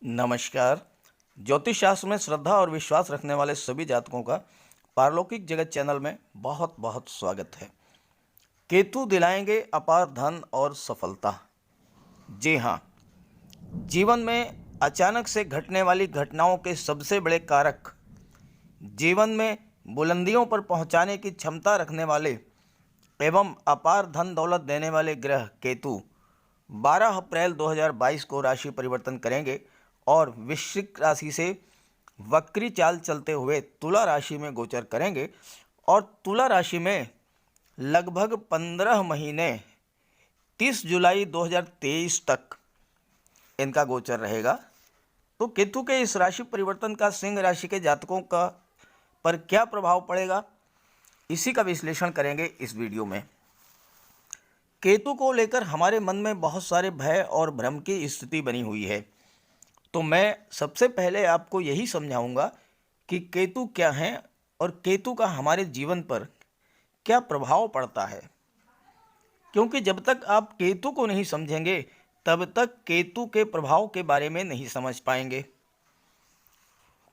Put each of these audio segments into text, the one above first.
नमस्कार। ज्योतिष शास्त्र में श्रद्धा और विश्वास रखने वाले सभी जातकों का पारलौकिक जगत चैनल में बहुत बहुत स्वागत है। केतु दिलाएंगे अपार धन और सफलता। जी हाँ, जीवन में अचानक से घटने वाली घटनाओं के सबसे बड़े कारक, जीवन में बुलंदियों पर पहुंचाने की क्षमता रखने वाले एवं अपार धन दौलत देने वाले ग्रह केतु 12 अप्रैल 2022 को राशि परिवर्तन करेंगे और वृश्चिक राशि से वक्री चाल चलते हुए तुला राशि में गोचर करेंगे और तुला राशि में लगभग 15 महीने 30 जुलाई 2023 तक इनका गोचर रहेगा। तो केतु के इस राशि परिवर्तन का सिंह राशि के जातकों का पर क्या प्रभाव पड़ेगा, इसी का विश्लेषण करेंगे इस वीडियो में। केतु को लेकर हमारे मन में बहुत सारे भय और भ्रम की स्थिति बनी हुई है। तो मैं सबसे पहले आपको यही समझाऊंगा कि केतु क्या है और केतु का हमारे जीवन पर क्या प्रभाव पड़ता है, क्योंकि जब तक आप केतु को नहीं समझेंगे तब तक केतु के प्रभाव के बारे में नहीं समझ पाएंगे।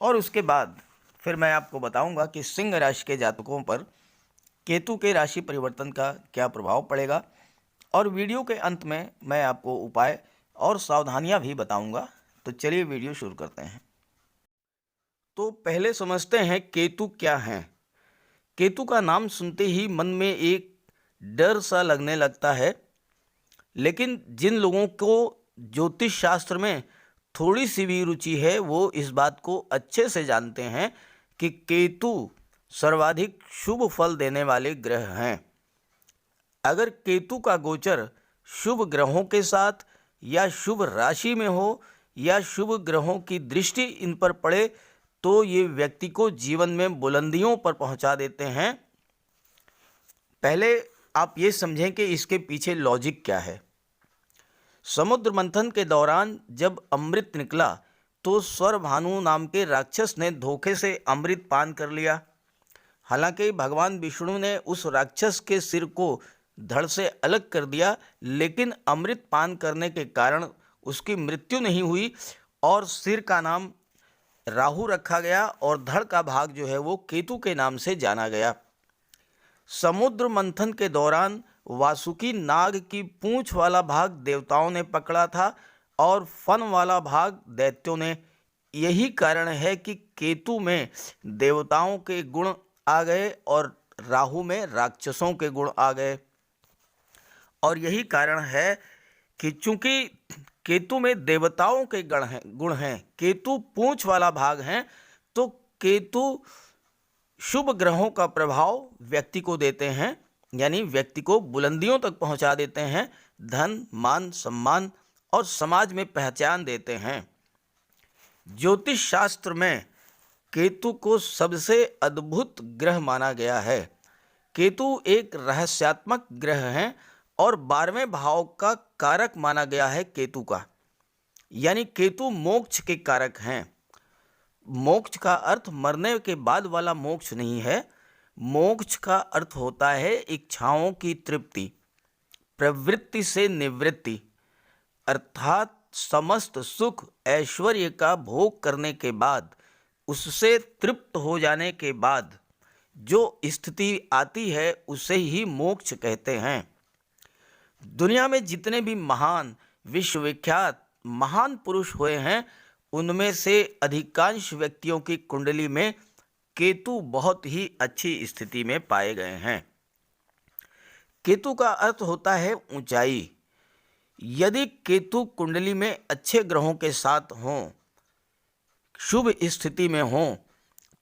और उसके बाद फिर मैं आपको बताऊंगा कि सिंह राशि के जातकों पर केतु के राशि परिवर्तन का क्या प्रभाव पड़ेगा और वीडियो के अंत में मैं आपको उपाय और सावधानियां भी बताऊंगा। तो चलिए वीडियो शुरू करते हैं। तो पहले समझते हैं केतु क्या है। केतु का नाम सुनते ही मन में एक डर सा लगने लगता है, लेकिन जिन लोगों को ज्योतिष शास्त्र में थोड़ी सी भी रुचि है वो इस बात को अच्छे से जानते हैं कि केतु सर्वाधिक शुभ फल देने वाले ग्रह हैं। अगर केतु का गोचर शुभ ग्रहों के साथ या शुभ राशि में हो या शुभ ग्रहों की दृष्टि इन पर पड़े तो ये व्यक्ति को जीवन में बुलंदियों पर पहुंचा देते हैं। पहले आप ये समझें कि इसके पीछे लॉजिक क्या है। समुद्र मंथन के दौरान जब अमृत निकला तो स्वरभानु नाम के राक्षस ने धोखे से अमृत पान कर लिया। हालांकि भगवान विष्णु ने उस राक्षस के सिर को धड़ से अलग कर दिया, लेकिन अमृत पान करने के कारण उसकी मृत्यु नहीं हुई और सिर का नाम राहु रखा गया और धड़ का भाग जो है वो केतु के नाम से जाना गया। समुद्र मंथन के दौरान वासुकी नाग की पूंछ वाला भाग देवताओं ने पकड़ा था और फन वाला भाग दैत्यों ने। यही कारण है कि केतु में देवताओं के गुण आ गए और राहु में राक्षसों के गुण आ गए। और यही कारण है कि चूंकि केतु में देवताओं के गुण हैं, केतु पूंछ वाला भाग हैं, तो केतु शुभ ग्रहों का प्रभाव व्यक्ति को देते हैं, यानी व्यक्ति को बुलंदियों तक पहुंचा देते हैं, धन मान सम्मान और समाज में पहचान देते हैं। ज्योतिष शास्त्र में केतु को सबसे अद्भुत ग्रह माना गया है। केतु एक रहस्यात्मक ग्रह है और 12वें भाव का कारक माना गया है केतु का, यानी केतु मोक्ष के कारक हैं। मोक्ष का अर्थ मरने के बाद वाला मोक्ष नहीं है। मोक्ष का अर्थ होता है इच्छाओं की तृप्ति, प्रवृत्ति से निवृत्ति, अर्थात समस्त सुख ऐश्वर्य का भोग करने के बाद, उससे तृप्त हो जाने के बाद जो स्थिति आती है उसे ही मोक्ष कहते हैं। दुनिया में जितने भी महान विश्वविख्यात महान पुरुष हुए हैं उनमें से अधिकांश व्यक्तियों की कुंडली में केतु बहुत ही अच्छी स्थिति में पाए गए हैं। केतु का अर्थ होता है ऊंचाई। यदि केतु कुंडली में अच्छे ग्रहों के साथ हों, शुभ स्थिति में हों,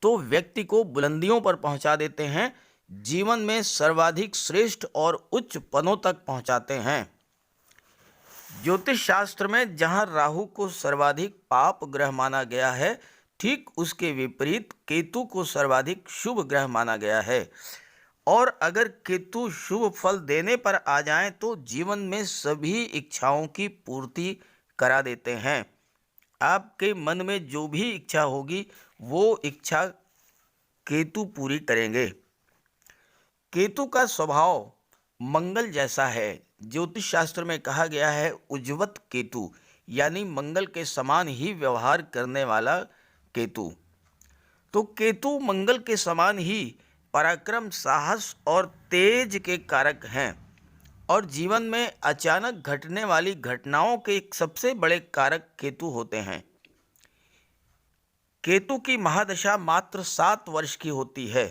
तो व्यक्ति को बुलंदियों पर पहुंचा देते हैं, जीवन में सर्वाधिक श्रेष्ठ और उच्च पदों तक पहुंचाते हैं। ज्योतिष शास्त्र में जहां राहु को सर्वाधिक पाप ग्रह माना गया है, ठीक उसके विपरीत केतु को सर्वाधिक शुभ ग्रह माना गया है। और अगर केतु शुभ फल देने पर आ जाएं तो जीवन में सभी इच्छाओं की पूर्ति करा देते हैं। आपके मन में जो भी इच्छा होगी वो इच्छा केतु पूरी करेंगे। केतु का स्वभाव मंगल जैसा है। ज्योतिष शास्त्र में कहा गया है उज्जवत केतु, यानी मंगल के समान ही व्यवहार करने वाला केतु। तो केतु मंगल के समान ही पराक्रम, साहस और तेज के कारक हैं और जीवन में अचानक घटने वाली घटनाओं के एक सबसे बड़े कारक केतु होते हैं। केतु की महादशा मात्र 7 वर्ष की होती है,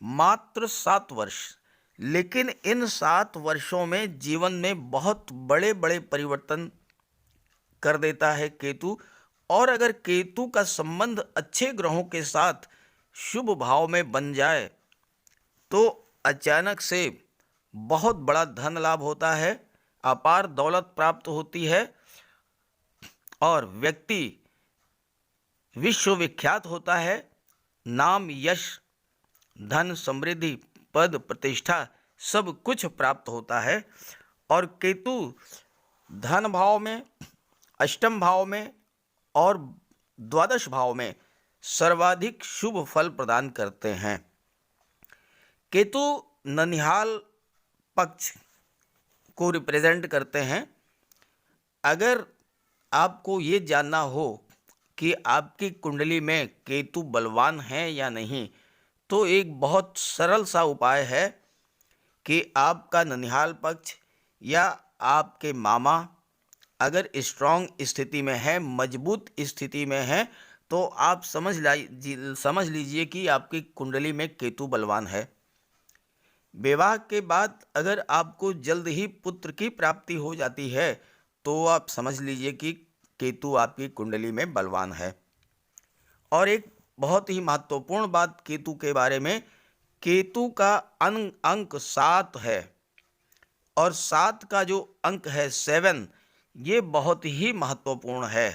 मात्र 7 वर्ष। लेकिन इन 7 वर्षों में जीवन में बहुत बड़े बड़े परिवर्तन कर देता है केतु। और अगर केतु का संबंध अच्छे ग्रहों के साथ शुभ भाव में बन जाए तो अचानक से बहुत बड़ा धन लाभ होता है, अपार दौलत प्राप्त होती है और व्यक्ति विश्वविख्यात होता है। नाम, यश, धन, समृद्धि, पद, प्रतिष्ठा सब कुछ प्राप्त होता है। और केतु धन भाव में, अष्टम भाव में और द्वादश भाव में सर्वाधिक शुभ फल प्रदान करते हैं। केतु ननिहाल पक्ष को रिप्रेजेंट करते हैं। अगर आपको ये जानना हो कि आपकी कुंडली में केतु बलवान है या नहीं, तो एक बहुत सरल सा उपाय है कि आपका ननिहाल पक्ष या आपके मामा अगर स्ट्रॉन्ग स्थिति में है, मजबूत स्थिति में है, तो आप समझ लीजिए कि आपकी कुंडली में केतु बलवान है। विवाह के बाद अगर आपको जल्द ही पुत्र की प्राप्ति हो जाती है तो आप समझ लीजिए कि केतु आपकी कुंडली में बलवान है। और एक बहुत ही महत्वपूर्ण बात केतु के बारे में, केतु का अंक 7 है और 7 का जो अंक है 7, ये बहुत ही महत्वपूर्ण है।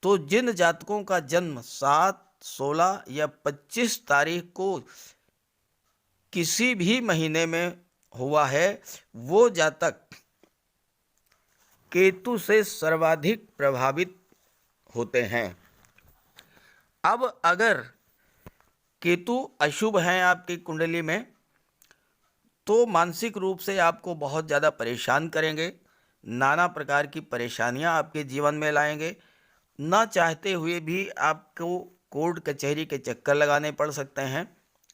तो जिन जातकों का जन्म 7, 16 या 25 तारीख को किसी भी महीने में हुआ है, वो जातक केतु से सर्वाधिक प्रभावित होते हैं। अब अगर केतु अशुभ हैं आपकी कुंडली में तो मानसिक रूप से आपको बहुत ज़्यादा परेशान करेंगे, नाना प्रकार की परेशानियां आपके जीवन में लाएंगे। ना चाहते हुए भी आपको कोर्ट कचहरी के चक्कर लगाने पड़ सकते हैं,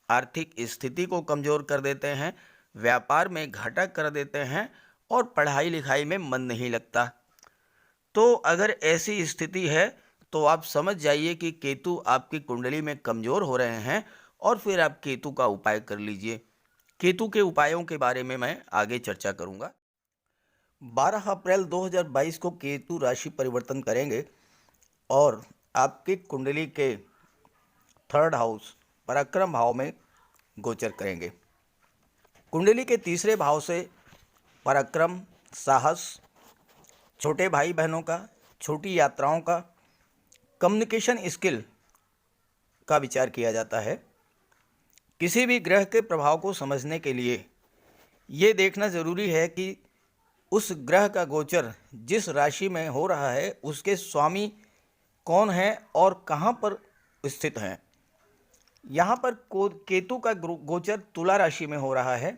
आर्थिक स्थिति को कमज़ोर कर देते हैं, व्यापार में घाटा कर देते हैं और पढ़ाई लिखाई में मन नहीं लगता। तो अगर ऐसी स्थिति है तो आप समझ जाइए कि केतु आपकी कुंडली में कमज़ोर हो रहे हैं और फिर आप केतु का उपाय कर लीजिए। केतु के उपायों के बारे में मैं आगे चर्चा करूंगा। 12 अप्रैल 2022 को केतु राशि परिवर्तन करेंगे और आपकी कुंडली के 3rd हाउस पराक्रम भाव में गोचर करेंगे। कुंडली के 3रे भाव से पराक्रम, साहस, छोटे भाई बहनों का, छोटी यात्राओं का, कम्युनिकेशन स्किल का विचार किया जाता है। किसी भी ग्रह के प्रभाव को समझने के लिए ये देखना ज़रूरी है कि उस ग्रह का गोचर जिस राशि में हो रहा है उसके स्वामी कौन है और कहाँ पर स्थित हैं। यहाँ पर केतु का गोचर तुला राशि में हो रहा है।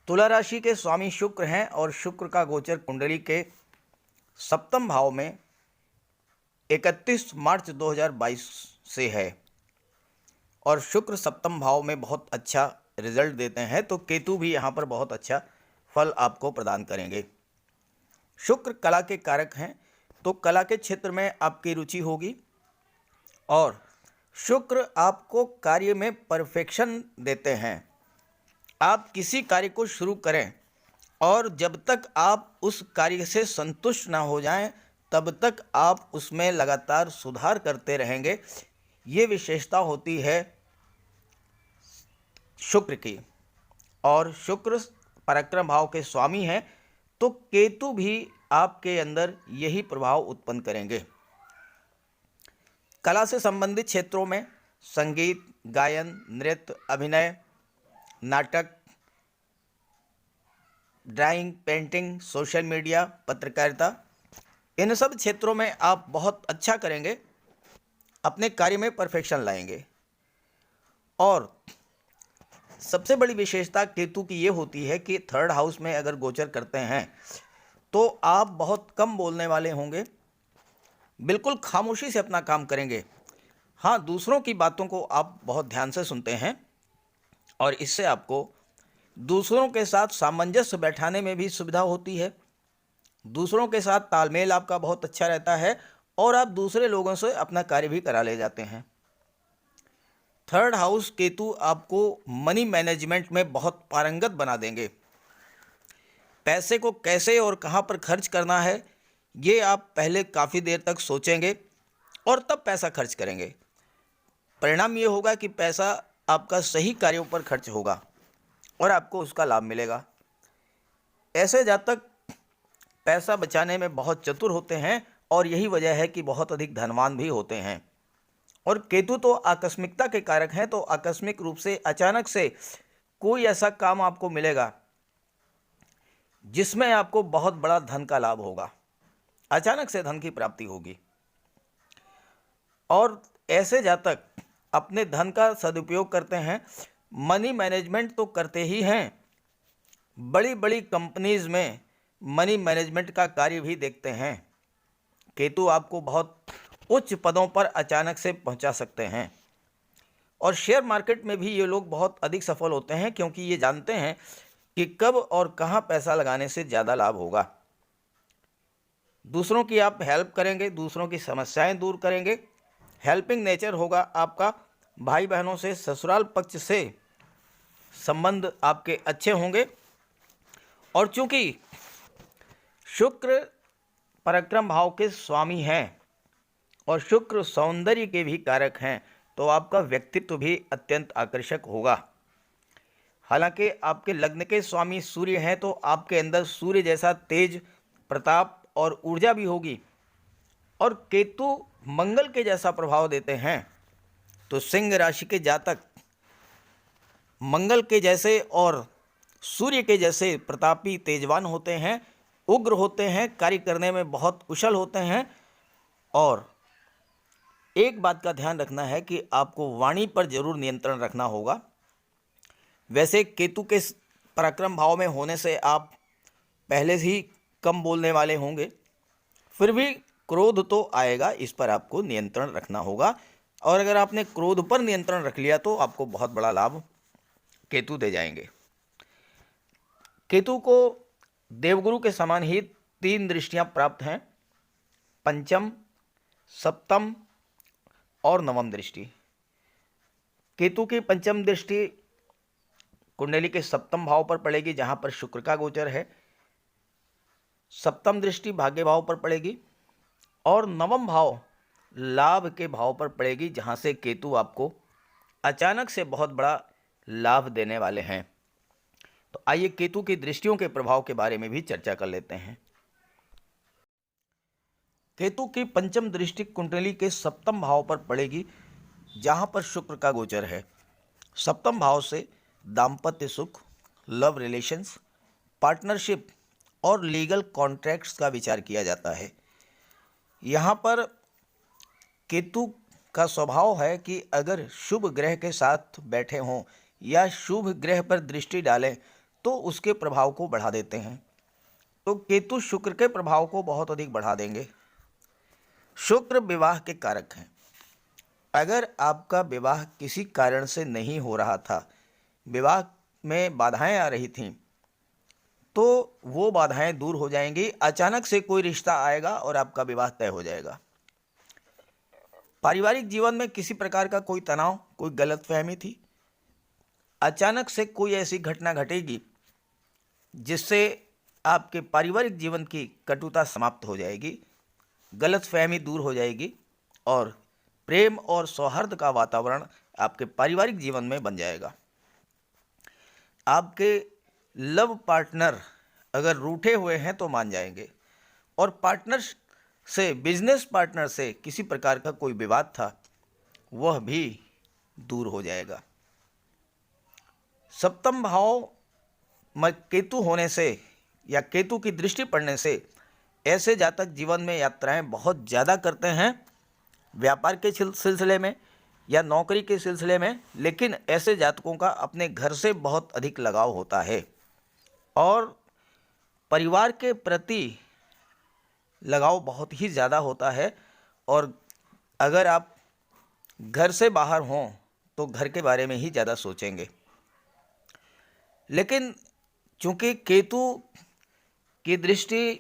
तुला राशि के स्वामी शुक्र हैं और शुक्र का गोचर कुंडली के 7म भाव में 31 मार्च 2022 से है और शुक्र 7म भाव में बहुत अच्छा रिजल्ट देते हैं। तो केतु भी यहाँ पर बहुत अच्छा फल आपको प्रदान करेंगे। शुक्र कला के कारक हैं, तो कला के क्षेत्र में आपकी रुचि होगी और शुक्र आपको कार्य में परफेक्शन देते हैं। आप किसी कार्य को शुरू करें और जब तक आप उस कार्य से संतुष्ट ना हो जाएं तब तक आप उसमें लगातार सुधार करते रहेंगे। ये विशेषता होती है शुक्र की। और शुक्र पराक्रम भाव के स्वामी हैं, तो केतु भी आपके अंदर यही प्रभाव उत्पन्न करेंगे। कला से संबंधित क्षेत्रों में संगीत, गायन, नृत्य, अभिनय, नाटक, ड्राइंग, पेंटिंग, सोशल मीडिया, पत्रकारिता, इन सब क्षेत्रों में आप बहुत अच्छा करेंगे, अपने कार्य में परफेक्शन लाएंगे। और सबसे बड़ी विशेषता केतु की ये होती है कि 3rd हाउस में अगर गोचर करते हैं तो आप बहुत कम बोलने वाले होंगे, बिल्कुल खामोशी से अपना काम करेंगे। हाँ, दूसरों की बातों को आप बहुत ध्यान से सुनते हैं और इससे आपको दूसरों के साथ सामंजस्य बैठाने में भी सुविधा होती है। दूसरों के साथ तालमेल आपका बहुत अच्छा रहता है और आप दूसरे लोगों से अपना कार्य भी करा ले जाते हैं। थर्ड हाउस केतु आपको मनी मैनेजमेंट में बहुत पारंगत बना देंगे। पैसे को कैसे और कहाँ पर खर्च करना है, ये आप पहले काफ़ी देर तक सोचेंगे और तब पैसा खर्च करेंगे। परिणाम ये होगा कि पैसा आपका सही कार्यों पर खर्च होगा और आपको उसका लाभ मिलेगा। ऐसे जातक पैसा बचाने में बहुत चतुर होते हैं और यही वजह है कि बहुत अधिक धनवान भी होते हैं। और केतु तो आकस्मिकता के कारक हैं, तो आकस्मिक रूप से अचानक से कोई ऐसा काम आपको मिलेगा जिसमें आपको बहुत बड़ा धन का लाभ होगा। अचानक से धन की प्राप्ति होगी और ऐसे जातक अपने धन का सदुपयोग करते हैं। मनी मैनेजमेंट तो करते ही हैं, बड़ी बड़ी कंपनीज में मनी मैनेजमेंट का कार्य भी देखते हैं। केतु आपको बहुत उच्च पदों पर अचानक से पहुंचा सकते हैं और शेयर मार्केट में भी ये लोग बहुत अधिक सफल होते हैं, क्योंकि ये जानते हैं कि कब और कहां पैसा लगाने से ज़्यादा लाभ होगा। दूसरों की आप हेल्प करेंगे, दूसरों की समस्याएं दूर करेंगे, हेल्पिंग नेचर होगा आपका। भाई बहनों से, ससुराल पक्ष से संबंध आपके अच्छे होंगे और चूंकि शुक्र पराक्रम भाव के स्वामी हैं और शुक्र सौंदर्य के भी कारक हैं, तो आपका व्यक्तित्व भी अत्यंत आकर्षक होगा। हालांकि आपके लग्न के स्वामी सूर्य हैं, तो आपके अंदर सूर्य जैसा तेज, प्रताप और ऊर्जा भी होगी। और केतु मंगल के जैसा प्रभाव देते हैं, तो सिंह राशि के जातक मंगल के जैसे और सूर्य के जैसे प्रतापी, तेजवान होते हैं, उग्र होते हैं, कार्य करने में बहुत कुशल होते हैं। और एक बात का ध्यान रखना है कि आपको वाणी पर जरूर नियंत्रण रखना होगा। वैसे केतु के पराक्रम भाव में होने से आप पहले से ही कम बोलने वाले होंगे, फिर भी क्रोध तो आएगा, इस पर आपको नियंत्रण रखना होगा। और अगर आपने क्रोध पर नियंत्रण रख लिया तो आपको बहुत बड़ा लाभ केतु दे जाएंगे। केतु को देवगुरु के समान ही 3 दृष्टियां प्राप्त हैं, पंचम, सप्तम और नवम दृष्टि। केतु की पंचम दृष्टि कुंडली के सप्तम भाव पर पड़ेगी, जहां पर शुक्र का गोचर है। सप्तम दृष्टि भाग्य भाव पर पड़ेगी और नवम भाव लाभ के भाव पर पड़ेगी, जहां से केतु आपको अचानक से बहुत बड़ा लाभ देने वाले हैं। तो आइए केतु की दृष्टियों के प्रभाव के बारे में भी चर्चा कर लेते हैं। केतु की पंचम दृष्टि कुंडली के सप्तम भाव पर पड़ेगी, जहां पर शुक्र का गोचर है। सप्तम भाव से दाम्पत्य सुख, लव रिलेशंस, पार्टनरशिप और लीगल कॉन्ट्रैक्ट्स का विचार किया जाता है। यहाँ पर केतु का स्वभाव है कि अगर शुभ ग्रह के साथ बैठे हों या शुभ ग्रह पर दृष्टि डालें तो उसके प्रभाव को बढ़ा देते हैं। तो केतु शुक्र के प्रभाव को बहुत अधिक बढ़ा देंगे। शुक्र विवाह के कारक हैं। अगर आपका विवाह किसी कारण से नहीं हो रहा था, विवाह में बाधाएं आ रही थीं, तो वो बाधाएं दूर हो जाएंगी। अचानक से कोई रिश्ता आएगा और आपका विवाह तय हो जाएगा। पारिवारिक जीवन में किसी प्रकार का कोई तनाव, कोई गलतफहमी थी, अचानक से कोई ऐसी घटना घटेगी जिससे आपके पारिवारिक जीवन की कटुता समाप्त हो जाएगी, गलतफहमी दूर हो जाएगी और प्रेम और सौहार्द का वातावरण आपके पारिवारिक जीवन में बन जाएगा। आपके लव पार्टनर अगर रूठे हुए हैं तो मान जाएंगे और पार्टनर से, बिजनेस पार्टनर से किसी प्रकार का कोई विवाद था, वह भी दूर हो जाएगा। सप्तम भाव में केतु होने से या केतु की दृष्टि पड़ने से ऐसे जातक जीवन में यात्राएं बहुत ज़्यादा करते हैं, व्यापार के सिलसिले में या नौकरी के सिलसिले में। लेकिन ऐसे जातकों का अपने घर से बहुत अधिक लगाव होता है और परिवार के प्रति लगाव बहुत ही ज़्यादा होता है, और अगर आप घर से बाहर हों तो घर के बारे में ही ज़्यादा सोचेंगे। लेकिन चूंकि केतु की दृष्टि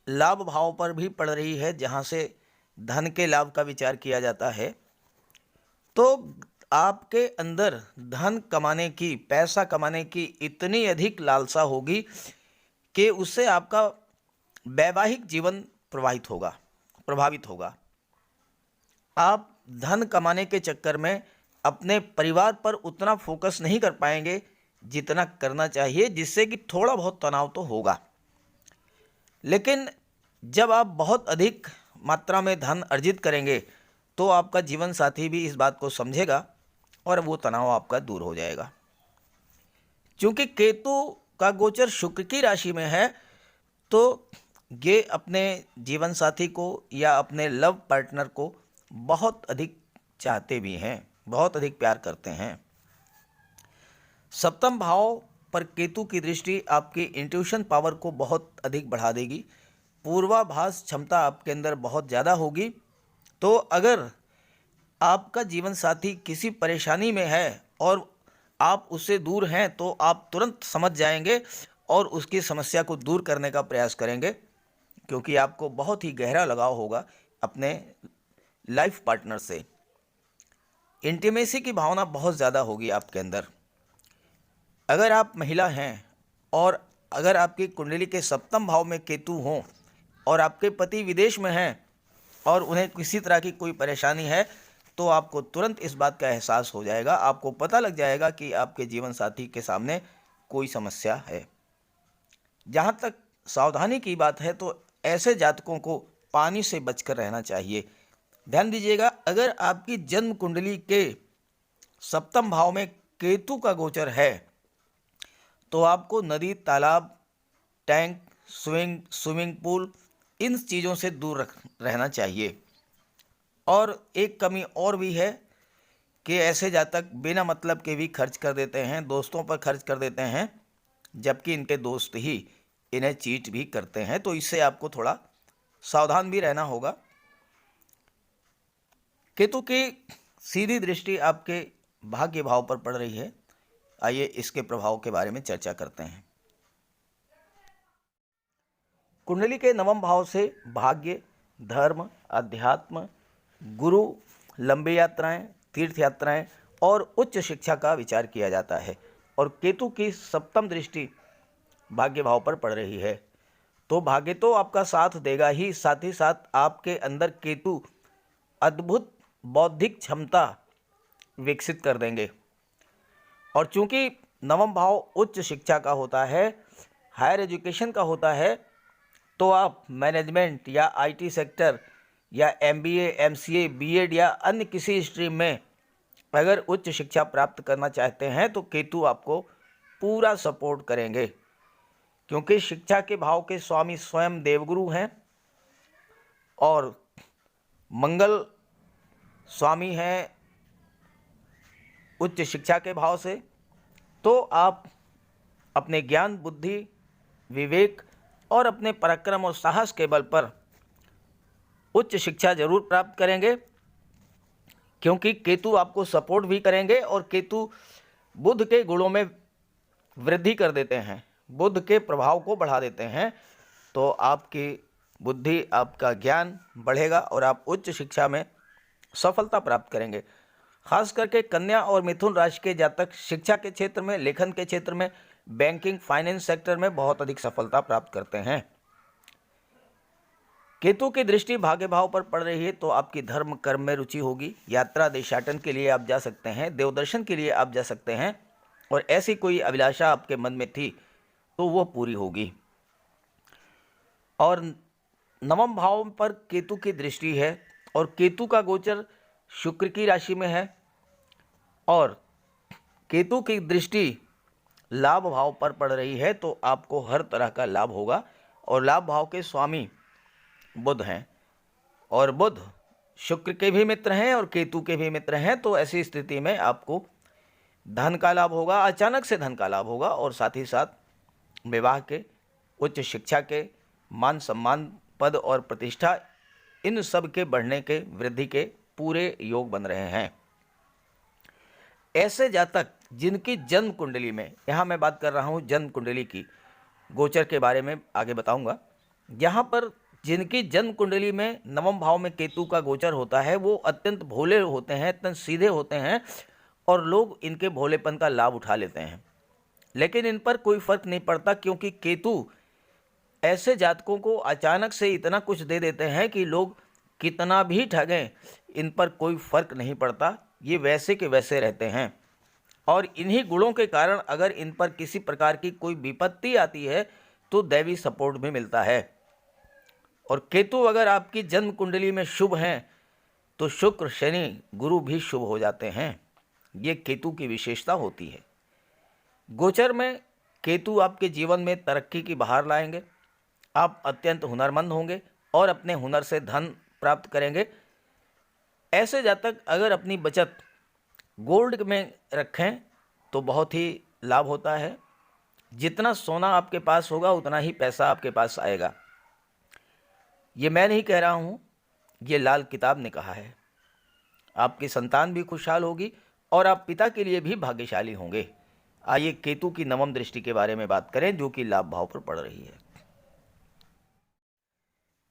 लाभ भाव पर भी पड़ रही है, जहाँ से धन के लाभ का विचार किया जाता है, तो आपके अंदर धन कमाने की, पैसा कमाने की इतनी अधिक लालसा होगी कि उससे आपका वैवाहिक जीवन प्रभावित होगा। आप धन कमाने के चक्कर में अपने परिवार पर उतना फोकस नहीं कर पाएंगे जितना करना चाहिए, जिससे कि थोड़ा बहुत तनाव तो होगा। लेकिन जब आप बहुत अधिक मात्रा में धन अर्जित करेंगे तो आपका जीवन साथी भी इस बात को समझेगा और वो तनाव आपका दूर हो जाएगा। क्योंकि केतु का गोचर शुक्र की राशि में है, तो ये अपने जीवन साथी को या अपने लव पार्टनर को बहुत अधिक चाहते भी हैं, बहुत अधिक प्यार करते हैं। सप्तम भाव पर केतु की दृष्टि आपकी इंट्यूशन पावर को बहुत अधिक बढ़ा देगी। पूर्वाभास क्षमता आपके अंदर बहुत ज़्यादा होगी। तो अगर आपका जीवन साथी किसी परेशानी में है और आप उससे दूर हैं, तो आप तुरंत समझ जाएंगे और उसकी समस्या को दूर करने का प्रयास करेंगे, क्योंकि आपको बहुत ही गहरा लगाव होगा अपने लाइफ पार्टनर से। इंटीमेसी की भावना बहुत ज़्यादा होगी आपके अंदर। अगर आप महिला हैं और अगर आपकी कुंडली के सप्तम भाव में केतु हों और आपके पति विदेश में हैं और उन्हें किसी तरह की कोई परेशानी है, तो आपको तुरंत इस बात का एहसास हो जाएगा, आपको पता लग जाएगा कि आपके जीवन साथी के सामने कोई समस्या है। जहाँ तक सावधानी की बात है, तो ऐसे जातकों को पानी से बचकर रहना चाहिए। ध्यान दीजिएगा, अगर आपकी जन्म कुंडली के सप्तम भाव में केतु का गोचर है, तो आपको नदी, तालाब, टैंक, स्विमिंग पूल, इन चीज़ों से दूर रहना चाहिए। और एक कमी और भी है कि ऐसे जातक बिना मतलब के भी खर्च कर देते हैं, दोस्तों पर खर्च कर देते हैं, जबकि इनके दोस्त ही इन्हें चीट भी करते हैं। तो इससे आपको थोड़ा सावधान भी रहना होगा। केतु की सीधी दृष्टि आपके भाग्य भाव पर पड़ रही है। आइए इसके प्रभाव के बारे में चर्चा करते हैं। कुंडली के नवम भाव से भाग्य, धर्म, अध्यात्म, गुरु, लंबी यात्राएं, तीर्थ यात्राएं और उच्च शिक्षा का विचार किया जाता है। और केतु की सप्तम दृष्टि भाग्य भाव पर पड़ रही है, तो भाग्य तो आपका साथ देगा ही, साथ ही साथ आपके अंदर केतु अद्भुत बौद्धिक क्षमता विकसित कर देंगे। और चूंकि नवम भाव उच्च शिक्षा का होता है, हायर एजुकेशन का होता है, तो आप मैनेजमेंट या आईटी सेक्टर या एमबीए, एमसीए, बीएड या अन्य किसी स्ट्रीम में अगर उच्च शिक्षा प्राप्त करना चाहते हैं, तो केतु आपको पूरा सपोर्ट करेंगे, क्योंकि शिक्षा के भाव के स्वामी स्वयं देवगुरु हैं और मंगल स्वामी हैं उच्च शिक्षा के भाव से। तो आप अपने ज्ञान, बुद्धि, विवेक और अपने पराक्रम और साहस के बल पर उच्च शिक्षा जरूर प्राप्त करेंगे, क्योंकि केतु आपको सपोर्ट भी करेंगे। और केतु बुध के गुणों में वृद्धि कर देते हैं, बुध के प्रभाव को बढ़ा देते हैं। तो आपकी बुद्धि, आपका ज्ञान बढ़ेगा और आप उच्च शिक्षा में सफलता प्राप्त करेंगे। खास करके कन्या और मिथुन राशि के जातक शिक्षा के क्षेत्र में, लेखन के क्षेत्र में, बैंकिंग, फाइनेंस सेक्टर में बहुत अधिक सफलता प्राप्त करते हैं। केतु की दृष्टि भाग्य भाव पर पड़ रही है, तो आपकी धर्म कर्म में रुचि होगी। यात्रा, देशाटन के लिए आप जा सकते हैं, देवदर्शन के लिए आप जा सकते हैं, और ऐसी कोई अभिलाषा आपके मन में थी तो वो पूरी होगी। और नवम भाव पर केतु की दृष्टि है और केतु का गोचर शुक्र की राशि में है, और केतु की दृष्टि लाभ भाव पर पड़ रही है, तो आपको हर तरह का लाभ होगा। और लाभ भाव के स्वामी बुध हैं, और बुध शुक्र के भी मित्र हैं और केतु के भी मित्र हैं। तो ऐसी स्थिति में आपको धन का लाभ होगा, अचानक से धन का लाभ होगा, और साथ ही साथ विवाह के उच्च शिक्षा के, मान सम्मान, पद और प्रतिष्ठा, इन सब के बढ़ने के, वृद्धि के पूरे योग बन रहे हैं। ऐसे जातक जिनकी जन्म कुंडली में, यहाँ मैं बात कर रहा हूँ जन्म कुंडली की, गोचर के बारे में आगे बताऊंगा। यहाँ पर जिनकी जन्म कुंडली में नवम भाव में केतु का गोचर होता है वो अत्यंत भोले होते हैं, अत्यंत सीधे होते हैं और लोग इनके भोलेपन का लाभ उठा लेते हैं। लेकिन इन पर कोई फर्क नहीं पड़ता, क्योंकि केतु ऐसे जातकों को अचानक से इतना कुछ दे देते हैं कि लोग कितना भी ठगें, इन पर कोई फर्क नहीं पड़ता, ये वैसे के वैसे रहते हैं। और इन्हीं गुणों के कारण अगर इन पर किसी प्रकार की कोई विपत्ति आती है तो दैवी सपोर्ट भी मिलता है। और केतु अगर आपकी जन्म कुंडली में शुभ हैं तो शुक्र, शनि, गुरु भी शुभ हो जाते हैं। ये केतु की विशेषता होती है। गोचर में केतु आपके जीवन में तरक्की की बहार लाएंगे। आप अत्यंत हुनरमंद होंगे और अपने हुनर से धन प्राप्त करेंगे। ऐसे जातक अगर अपनी बचत गोल्ड में रखें तो बहुत ही लाभ होता है। जितना सोना आपके पास होगा उतना ही पैसा आपके पास आएगा। ये मैं नहीं कह रहा हूँ, ये लाल किताब ने कहा है। आपकी संतान भी खुशहाल होगी और आप पिता के लिए भी भाग्यशाली होंगे। आइए केतु की नवम दृष्टि के बारे में बात करें जो कि लाभ भाव पर पड़ रही है।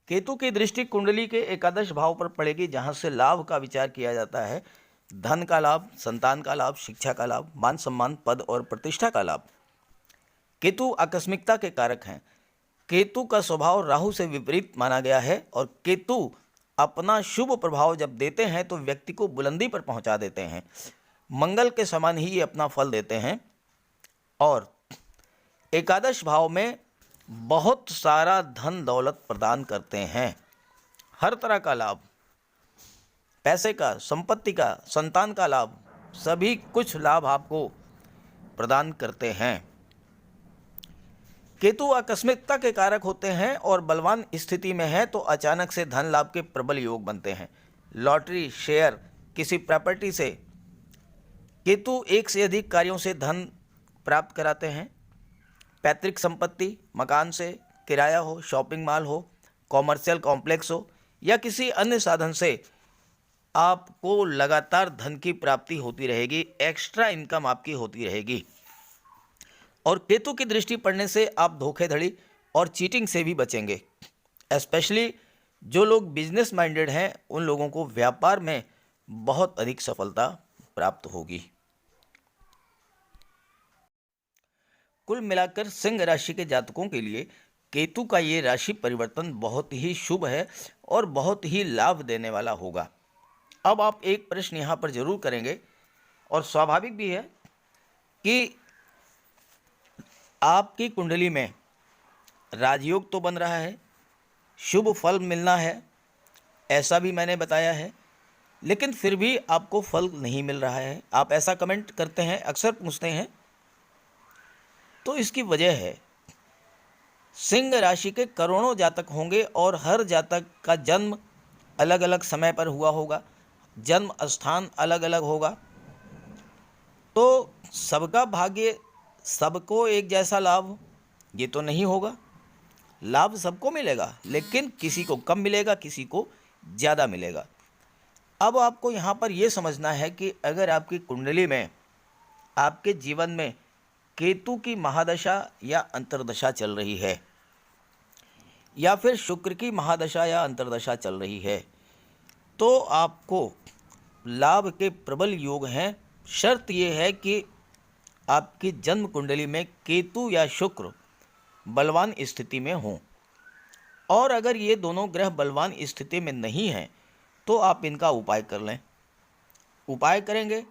केतु की दृष्टि कुंडली के एकादश भाव पर पड़ेगी, जहां से लाभ का विचार किया जाता है। धन का लाभ, संतान का लाभ, शिक्षा का लाभ, मान सम्मान, पद और प्रतिष्ठा का लाभ। केतु आकस्मिकता के कारक हैं। केतु का स्वभाव राहु से विपरीत माना गया है और केतु अपना शुभ प्रभाव जब देते हैं तो व्यक्ति को बुलंदी पर पहुंचा देते हैं। मंगल के समान ही ये अपना फल देते हैं और एकादश भाव में बहुत सारा धन दौलत प्रदान करते हैं। हर तरह का लाभ, पैसे का, संपत्ति का, संतान का लाभ, सभी कुछ लाभ आपको प्रदान करते हैं। केतु आकस्मिकता के कारक होते हैं और बलवान स्थिति में है तो अचानक से धन लाभ के प्रबल योग बनते हैं। लॉटरी, शेयर, किसी प्रॉपर्टी से केतु एक से अधिक कार्यों से धन प्राप्त कराते हैं। पैतृक संपत्ति, मकान से, किराया हो, शॉपिंग मॉल हो, कॉमर्शियल कॉम्प्लेक्स हो या किसी अन्य साधन से आपको लगातार धन की प्राप्ति होती रहेगी, एक्स्ट्रा इनकम आपकी होती रहेगी। और केतु की दृष्टि पड़ने से आप धोखेधड़ी और चीटिंग से भी बचेंगे। स्पेशली जो लोग बिजनेस माइंडेड हैं उन लोगों को व्यापार में बहुत अधिक सफलता प्राप्त होगी। कुल मिलाकर सिंह राशि के जातकों के लिए केतु का ये राशि परिवर्तन बहुत ही शुभ है और बहुत ही लाभ देने वाला होगा। अब आप एक प्रश्न यहाँ पर जरूर करेंगे और स्वाभाविक भी है कि आपकी कुंडली में राजयोग तो बन रहा है, शुभ फल मिलना है, ऐसा भी मैंने बताया है, लेकिन फिर भी आपको फल नहीं मिल रहा है। आप ऐसा कमेंट करते हैं, अक्सर पूछते हैं। तो इसकी वजह है सिंह राशि के करोड़ों जातक होंगे और हर जातक का जन्म अलग अलग समय पर हुआ होगा, जन्म स्थान अलग अलग होगा, तो सबका भाग्य सबको एक जैसा लाभ ये तो नहीं होगा। लाभ सबको मिलेगा लेकिन किसी को कम मिलेगा, किसी को ज़्यादा मिलेगा। अब आपको यहाँ पर ये समझना है कि अगर आपकी कुंडली में आपके जीवन में केतु की महादशा या अंतर्दशा चल रही है या फिर शुक्र की महादशा या अंतर्दशा चल रही है तो आपको लाभ के प्रबल योग हैं। शर्त ये है कि आपकी जन्म कुंडली में केतु या शुक्र बलवान स्थिति में हों, और अगर ये दोनों ग्रह बलवान स्थिति में नहीं हैं तो आप इनका उपाय कर लें। उपाय करेंगे,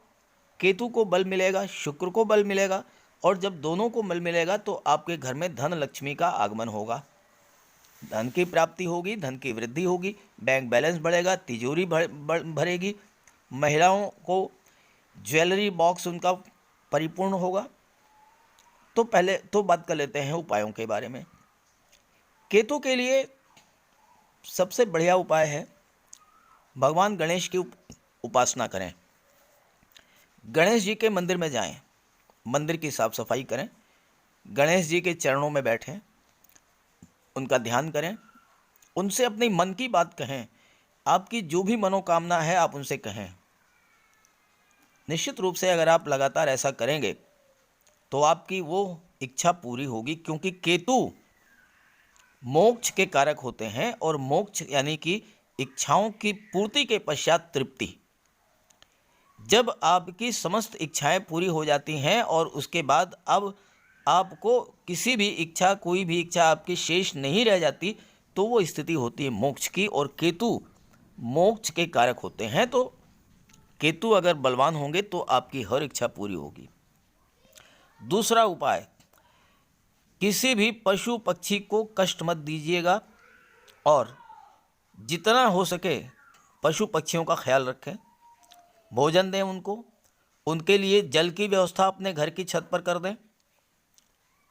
केतु को बल मिलेगा, शुक्र को बल मिलेगा, और जब दोनों को बल मिलेगा तो आपके घर में धन लक्ष्मी का आगमन होगा, धन की प्राप्ति होगी, धन की वृद्धि होगी, बैंक बैलेंस बढ़ेगा, तिजोरी भरेगी, महिलाओं को ज्वेलरी बॉक्स उनका परिपूर्ण होगा। तो पहले तो बात कर लेते हैं उपायों के बारे में। केतु के लिए सबसे बढ़िया उपाय है भगवान गणेश की उपासना करें। गणेश जी के मंदिर में जाएं, मंदिर की साफ सफाई करें, गणेश जी के चरणों में बैठें, उनका ध्यान करें, उनसे अपनी मन की बात कहें, आपकी जो भी मनोकामना है आप उनसे कहें। निश्चित रूप से अगर आप लगातार ऐसा करेंगे तो आपकी वो इच्छा पूरी होगी, क्योंकि केतु मोक्ष के कारक होते हैं और मोक्ष यानी कि इच्छाओं की पूर्ति के पश्चात तृप्ति। जब आपकी समस्त इच्छाएं पूरी हो जाती हैं और उसके बाद अब आपको किसी भी इच्छा, कोई भी इच्छा आपकी शेष नहीं रह जाती, तो वो स्थिति होती है मोक्ष की, और केतु मोक्ष के कारक होते हैं। तो केतु अगर बलवान होंगे तो आपकी हर इच्छा पूरी होगी। दूसरा उपाय, किसी भी पशु पक्षी को कष्ट मत दीजिएगा और जितना हो सके पशु पक्षियों का ख्याल रखें, भोजन दें उनको, उनके लिए जल की व्यवस्था अपने घर की छत पर कर दें।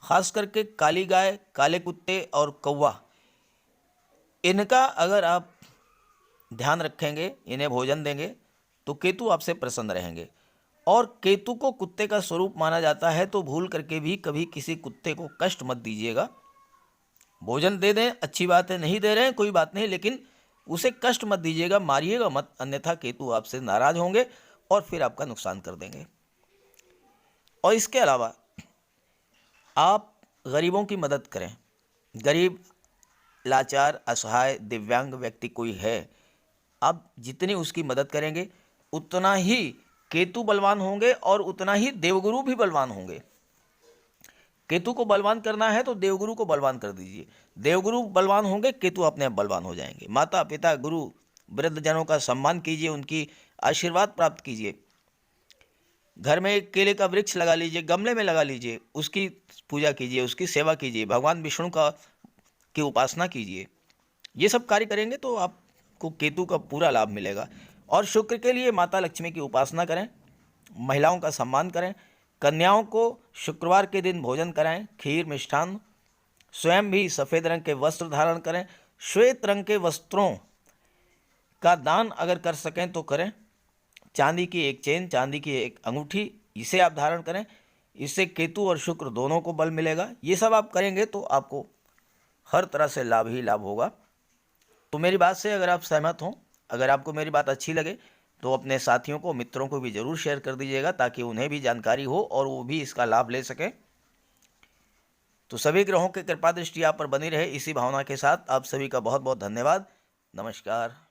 खास करके काली गाय, काले कुत्ते और कौवा, इनका अगर आप ध्यान रखेंगे, इन्हें भोजन देंगे, तो केतु आपसे प्रसन्न रहेंगे। और केतु को कुत्ते का स्वरूप माना जाता है, तो भूल करके भी कभी किसी कुत्ते को कष्ट मत दीजिएगा। भोजन दे दें, अच्छी बात है, नहीं दे रहे हैं कोई बात नहीं, लेकिन उसे कष्ट मत दीजिएगा, मारिएगा मत, अन्यथा केतु आपसे नाराज होंगे और फिर आपका नुकसान कर देंगे। और इसके अलावा आप गरीबों की मदद करें। गरीब, लाचार, असहाय, दिव्यांग व्यक्ति कोई है, आप जितनी उसकी मदद करेंगे उतना ही केतु बलवान होंगे और उतना ही देवगुरु भी बलवान होंगे। केतु को बलवान करना है तो देवगुरु को बलवान कर दीजिए, देवगुरु बलवान होंगे, केतु अपने आप बलवान हो जाएंगे। माता पिता, गुरु, वृद्धजनों का सम्मान कीजिए, उनकी आशीर्वाद प्राप्त कीजिए। घर में एक केले का वृक्ष लगा लीजिए, गमले में लगा लीजिए, उसकी पूजा कीजिए, उसकी सेवा कीजिए, भगवान विष्णु की उपासना कीजिए। ये सब कार्य करेंगे तो आपको केतु का पूरा लाभ मिलेगा। और शुक्र के लिए माता लक्ष्मी की उपासना करें, महिलाओं का सम्मान करें, कन्याओं को शुक्रवार के दिन भोजन कराएं, खीर, मिष्ठान। स्वयं भी सफ़ेद रंग के वस्त्र धारण करें, श्वेत रंग के वस्त्रों का दान अगर कर सकें तो करें। चांदी की एक चेन, चांदी की एक अंगूठी, इसे आप धारण करें, इससे केतु और शुक्र दोनों को बल मिलेगा। ये सब आप करेंगे तो आपको हर तरह से लाभ ही लाभ होगा। तो मेरी बात से अगर आप सहमत हों, अगर आपको मेरी बात अच्छी लगे तो अपने साथियों को, मित्रों को भी ज़रूर शेयर कर दीजिएगा, ताकि उन्हें भी जानकारी हो और वो भी इसका लाभ ले सकें। तो सभी ग्रहों की कृपा दृष्टि आप पर बनी रहे, इसी भावना के साथ आप सभी का बहुत बहुत धन्यवाद। नमस्कार।